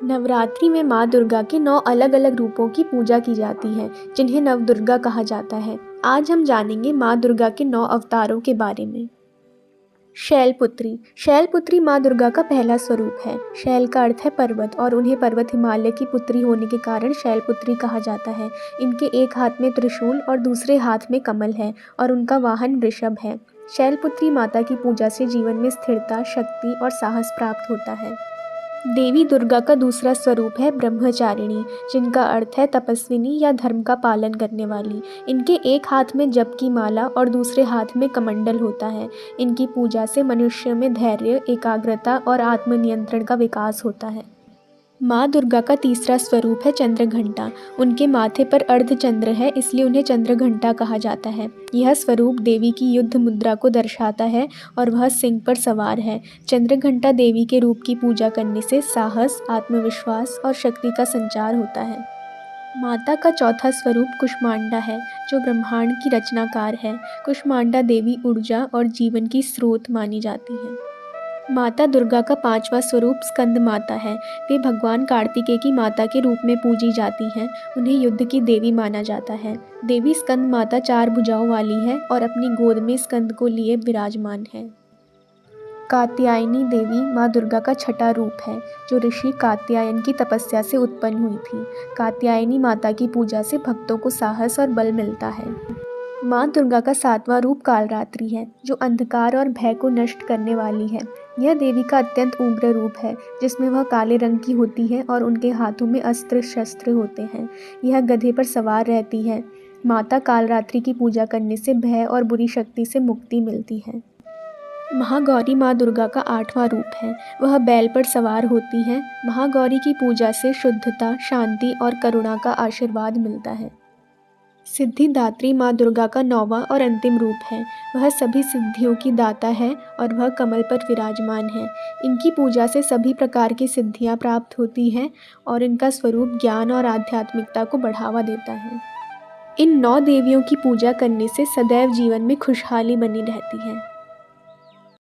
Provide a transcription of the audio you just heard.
नवरात्रि में माँ दुर्गा के 9 अलग-अलग रूपों की पूजा की जाती है, जिन्हें नवदुर्गा कहा जाता है। आज हम जानेंगे माँ दुर्गा के 9 अवतारों के बारे में। शैलपुत्री। शैलपुत्री माँ दुर्गा का पहला स्वरूप है। शैल का अर्थ है पर्वत और उन्हें पर्वत हिमालय की पुत्री होने के कारण शैलपुत्री कहा जाता है। इनके एक हाथ में त्रिशूल और दूसरे हाथ में कमल है और उनका वाहन वृषभ है। शैलपुत्री माता की पूजा से जीवन में स्थिरता, शक्ति और साहस प्राप्त होता है। देवी दुर्गा का दूसरा स्वरूप है ब्रह्मचारिणी, जिनका अर्थ है तपस्विनी या धर्म का पालन करने वाली। इनके एक हाथ में जप की माला और दूसरे हाथ में कमंडल होता है। इनकी पूजा से मनुष्य में धैर्य, एकाग्रता और आत्मनियंत्रण का विकास होता है। माँ दुर्गा का तीसरा स्वरूप है चंद्रघंटा। उनके माथे पर अर्धचंद्र है, इसलिए उन्हें चंद्रघंटा कहा जाता है। यह स्वरूप देवी की युद्ध मुद्रा को दर्शाता है और वह सिंह पर सवार है। चंद्रघंटा देवी के रूप की पूजा करने से साहस, आत्मविश्वास और शक्ति का संचार होता है। माता का चौथा स्वरूप कुष्मांडा है, जो ब्रह्मांड की रचनाकार है। कुष्मांडा देवी ऊर्जा और जीवन की स्रोत मानी जाती है। माता दुर्गा का पांचवा स्वरूप स्कंद माता है। वे भगवान कार्तिकेय की माता के रूप में पूजी जाती हैं। उन्हें युद्ध की देवी माना जाता है। देवी स्कंद माता 4 भुजाओं वाली है और अपनी गोद में स्कंद को लिए विराजमान है। कात्यायनी देवी माँ दुर्गा का छठा रूप है, जो ऋषि कात्यायन की तपस्या से उत्पन्न हुई थी। कात्यायनी माता की पूजा से भक्तों को साहस और बल मिलता है। माँ दुर्गा का 7वां रूप कालरात्रि है, जो अंधकार और भय को नष्ट करने वाली है। यह देवी का अत्यंत उग्र रूप है, जिसमें वह काले रंग की होती है और उनके हाथों में अस्त्र शस्त्र होते हैं। यह गधे पर सवार रहती है। माता कालरात्रि की पूजा करने से भय और बुरी शक्ति से मुक्ति मिलती है। महागौरी माँ दुर्गा का 8वां रूप है। वह बैल पर सवार होती हैं। महागौरी की पूजा से शुद्धता, शांति और करुणा का आशीर्वाद मिलता है। सिद्धिदात्री माँ दुर्गा का 9वां और अंतिम रूप है। वह सभी सिद्धियों की दाता है और वह कमल पर विराजमान है। इनकी पूजा से सभी प्रकार की सिद्धियाँ प्राप्त होती हैं और इनका स्वरूप ज्ञान और आध्यात्मिकता को बढ़ावा देता है। इन 9 देवियों की पूजा करने से सदैव जीवन में खुशहाली बनी रहती है।